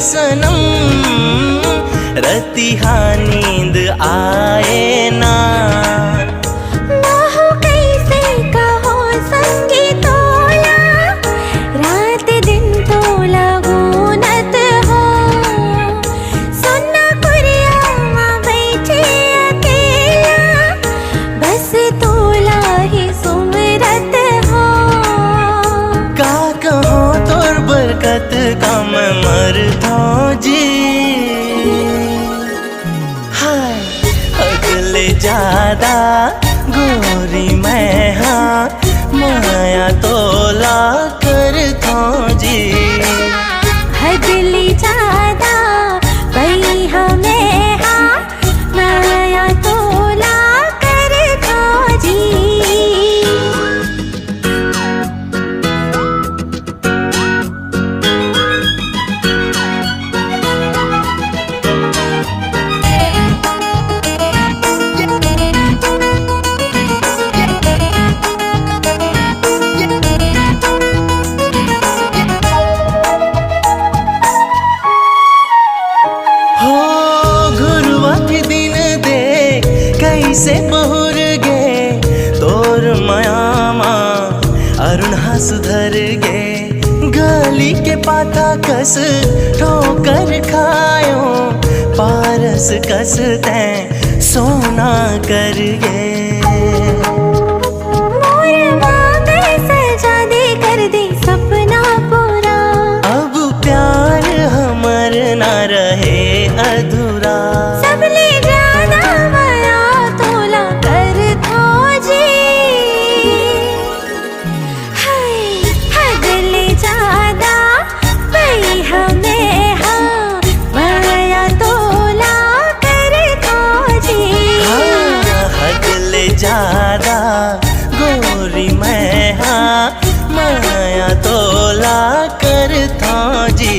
सनम रतिहा नींद आए ना। कम मरता जी हाय अगले ज्यादा गोरी मैं हाँ माया तोला करता जी। अगले ज्यादा भाई हमें हाँ माया तोला करता जी। से बहुर गे तोर मयामा अरुण सुधर गे गली के पाता कस ठोकर खायो पारस कस तैं सोना कर गे। सजा दे कर दे सपना पूरा अब प्यार हमर ना रहे अधूरा। ज्यादा गोरी मैं हाँ माया तोला करता जी।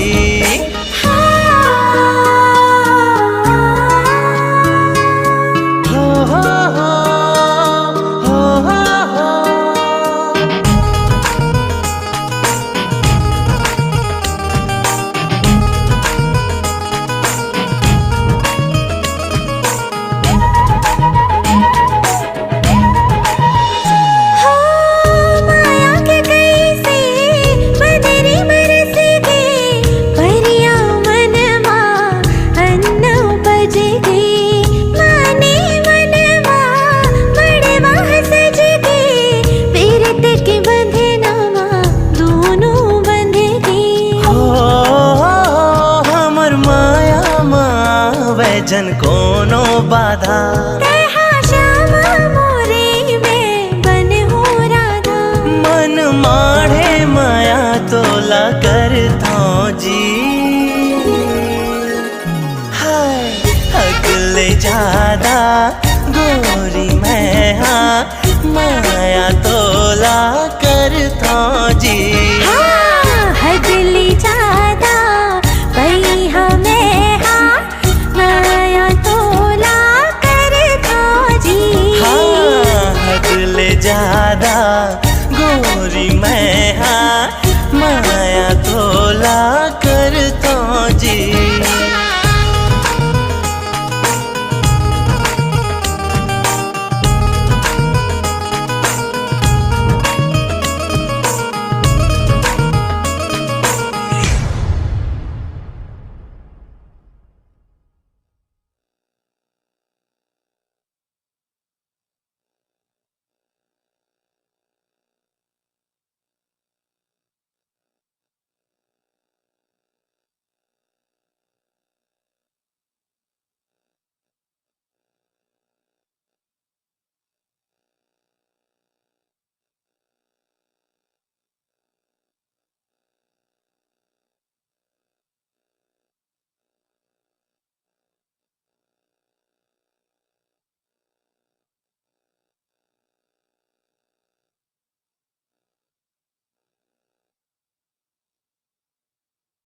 जन कोनो बाधा श्यामा मोरे में बन हो राधा। मन माढ़े माया तोला करता जी हाय अगले ज्यादा गोरी मैं हाँ माया तोला करता